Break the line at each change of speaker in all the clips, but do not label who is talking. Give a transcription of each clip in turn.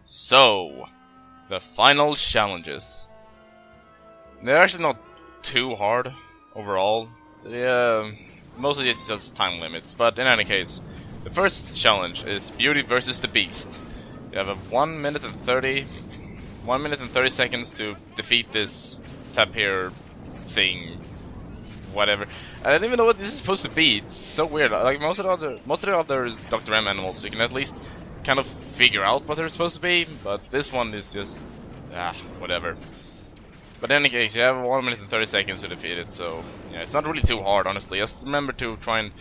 So, the final challenges. They're actually not too hard overall. Mostly it's just time limits, but in any case, the first challenge is Beauty versus the Beast. You have a 1 minute and 30 seconds to defeat this tapir thing, whatever. I don't even know what this is supposed to be. It's so weird. Like most of the other Dr. M animals, you can at least kind of figure out what they're supposed to be, but this one is just whatever. But in any case, you have 1 minute and 30 seconds to defeat it, so yeah, it's not really too hard, honestly. Just remember to try and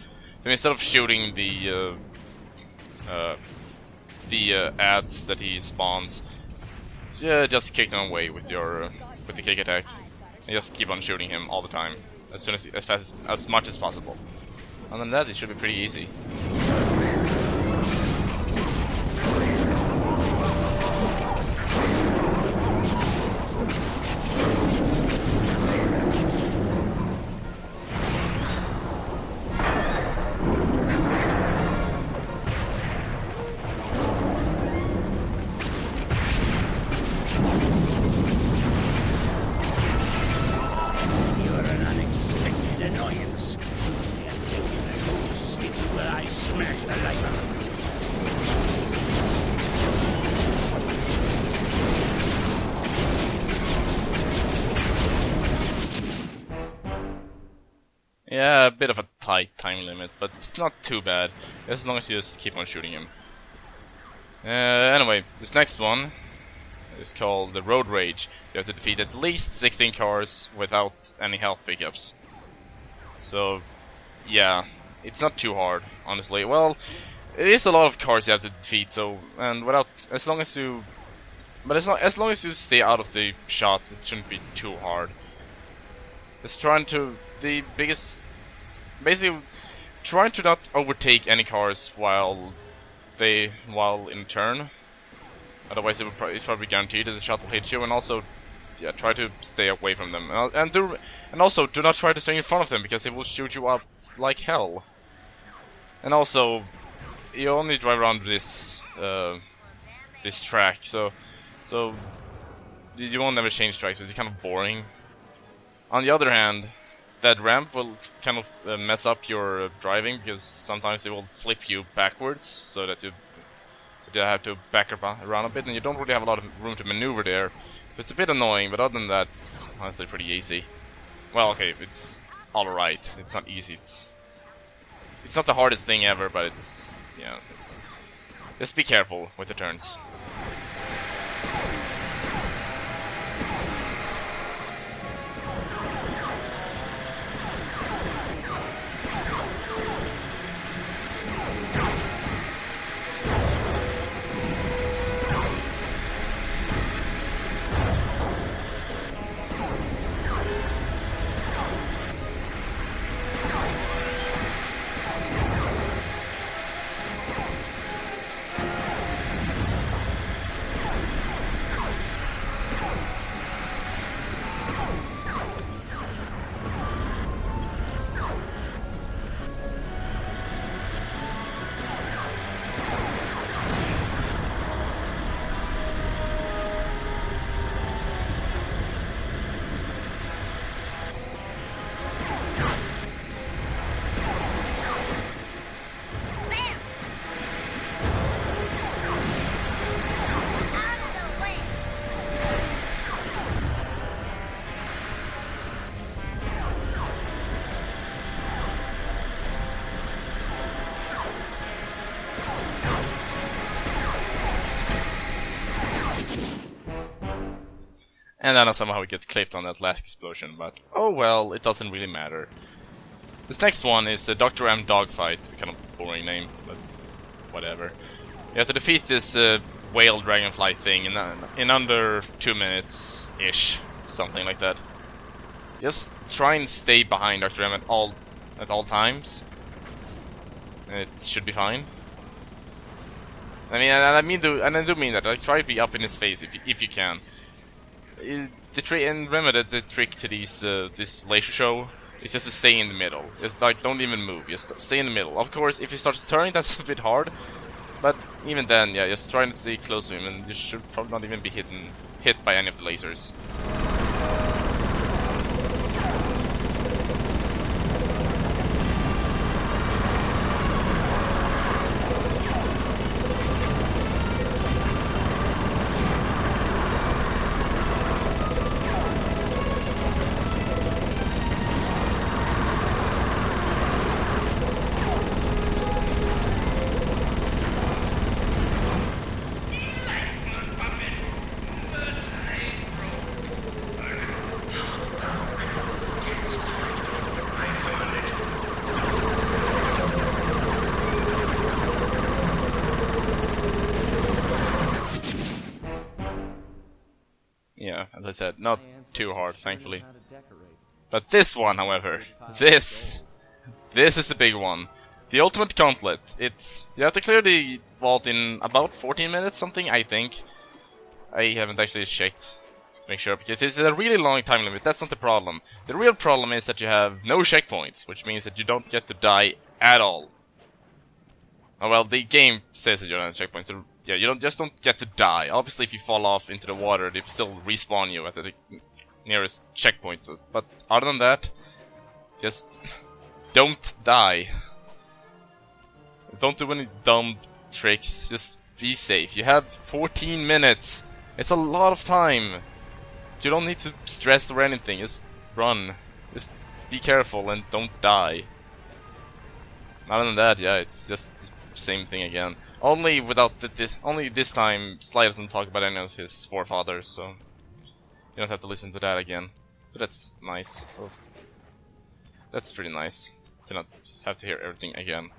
instead of shooting the ads that he spawns, just kick them away with your with the kick attack, and just keep on shooting him all the time, as much as possible. Other than that, it should be pretty easy. Yeah, a bit of a tight time limit, but it's not too bad, as long as you just keep on shooting him. Anyway, this next one is called the Road Rage. You have to defeat at least 16 cars without any health pickups. So, yeah, it's not too hard, honestly. Well, it is a lot of cars you have to defeat, so, and as long as you stay out of the shots, it shouldn't be too hard. Just trying to, basically trying to not overtake any cars while in turn. Otherwise, it's probably guaranteed that the shot will hit you. And also, yeah, try to stay away from them. And also, do not try to stay in front of them because they will shoot you up like hell. And also, you only drive around this track, so you won't never change tracks, but it's kind of boring. On the other hand, that ramp will kind of mess up your driving, because sometimes it will flip you backwards, so that you have to back around a bit, and you don't really have a lot of room to maneuver there. It's a bit annoying, but other than that, it's honestly pretty easy. Well, okay, it's alright. It's not easy. It's not the hardest thing ever, but just be careful with the turns. And then somehow we get clipped on that last explosion, but oh well, it doesn't really matter. This next one is the Dr. M Dogfight, kind of boring name, but whatever. You have to defeat this whale dragonfly thing in under 2 minutes-ish, something like that. Just try and stay behind Dr. M at all times. It should be fine. I mean, I do mean that. Like, try to be up in his face if you can. And remember that the trick to this laser show is just to stay in the middle. Just like, don't even move. Just stay in the middle. Of course, if he starts turning, that's a bit hard. But even then, yeah, just trying to stay close to him, and you should probably not even be hit by any of the lasers. Yeah, as I said, not too hard, thankfully. But this one, however, this is the big one. The Ultimate Gauntlet. You have to clear the vault in about 14 minutes, something, I think. I haven't actually checked to make sure, because it's a really long time limit. That's not the problem. The real problem is that you have no checkpoints, which means that you don't get to die at all. Oh well, the game says that you don't have checkpoints. So yeah, you don't get to die. Obviously, if you fall off into the water, they still respawn you at the nearest checkpoint. But other than that, just don't die. Don't do any dumb tricks. Just be safe. You have 14 minutes. It's a lot of time. You don't need to stress or anything. Just run. Just be careful and don't die. Other than that, yeah, it's just the same thing again. Only only this time, Sly doesn't talk about any of his forefathers, so you don't have to listen to that again. But that's nice. Oh. That's pretty nice to not have to hear everything again.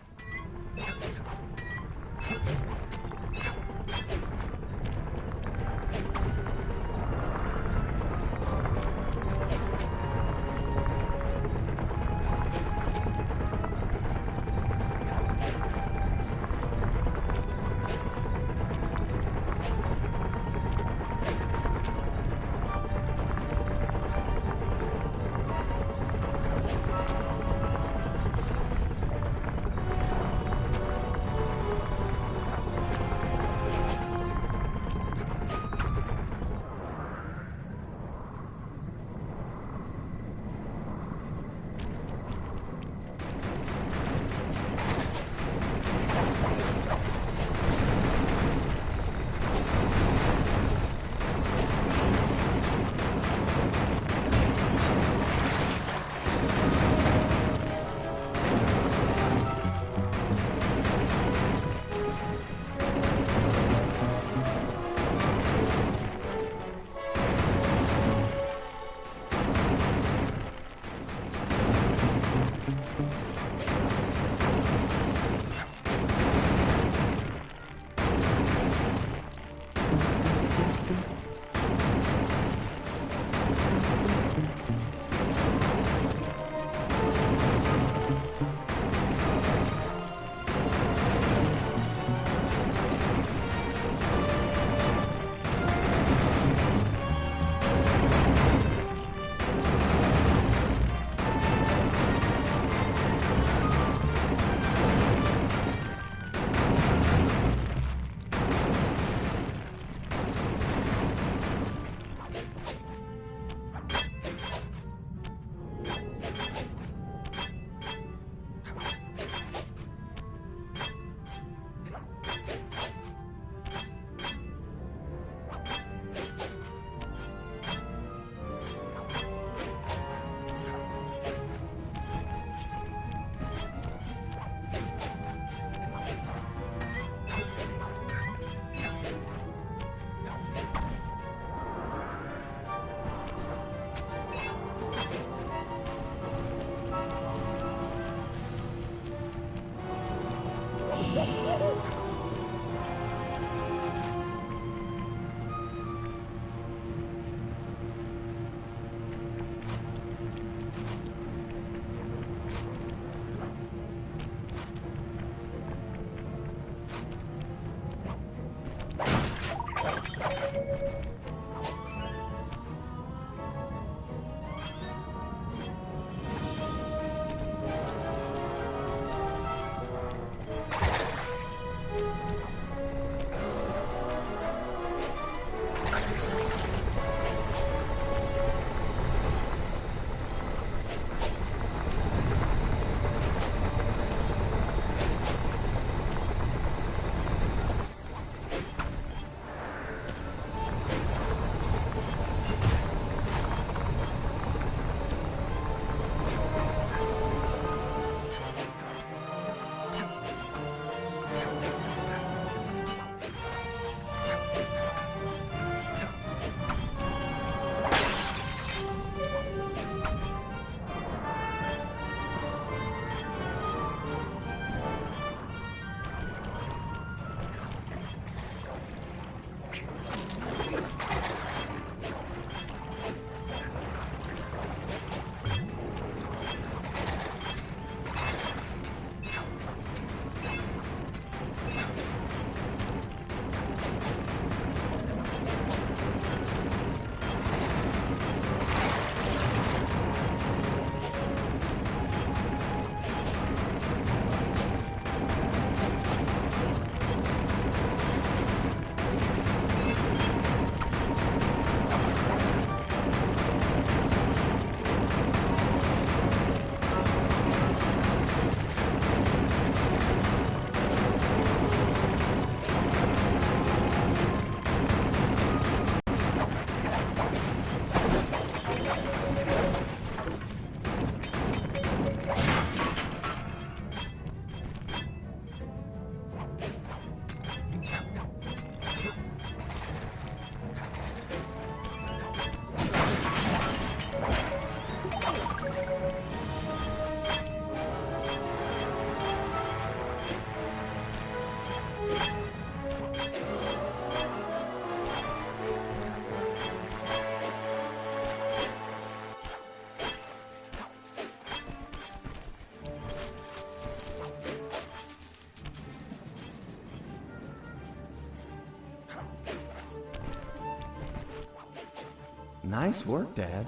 Nice work, Dad.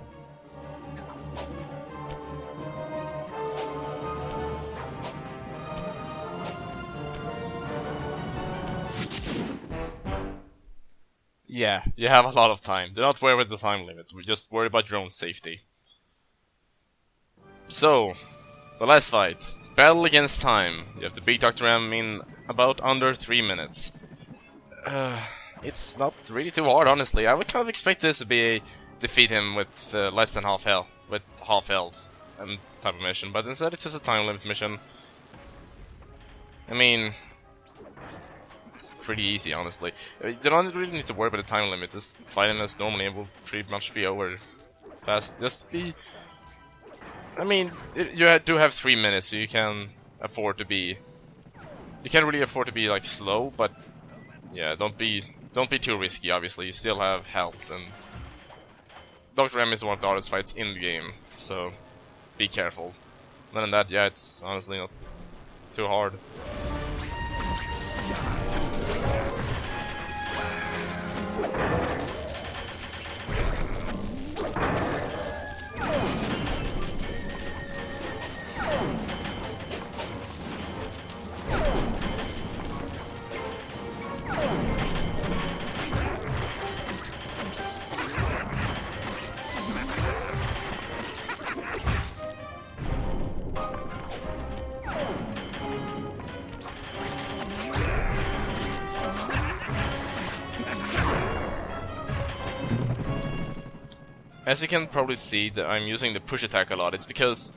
Yeah, you have a lot of time. Do not worry with the time limit. We just worry about your own safety. So, the last fight. Battle against time. You have to beat Dr. M in about under 3 minutes. It's not really too hard, honestly. I would kind of expect this to be defeat him with less than half health, and type of mission, but instead it's just a time limit mission. I mean, it's pretty easy, honestly. You don't really need to worry about the time limit. Just fight him as normally, and will pretty much be over fast. Just be. I mean, you do have 3 minutes, so you can afford to be. You can't really afford to be like slow, but yeah, don't be too risky. Obviously, you still have health, and Dr. M is one of the hardest fights in the game, so be careful. Other than that, yeah, it's honestly not too hard. As you can probably see, that I'm using the push attack a lot. It's because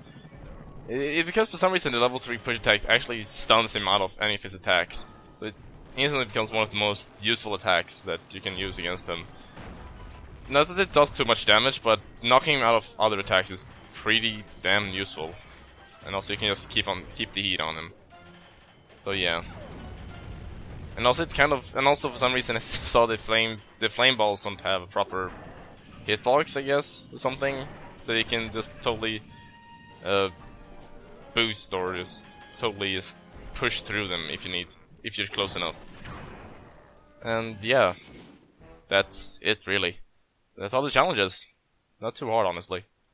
for some reason the level 3 push attack actually stuns him out of any of his attacks. So it instantly becomes one of the most useful attacks that you can use against him. Not that it does too much damage, but knocking him out of other attacks is pretty damn useful. And also you can just keep the heat on him. So yeah. And also for some reason I saw the flame balls don't have a proper hitbox, I guess, or something, that you can just totally boost or just totally push through them if you're close enough. And yeah, that's it really. That's all the challenges. Not too hard, honestly.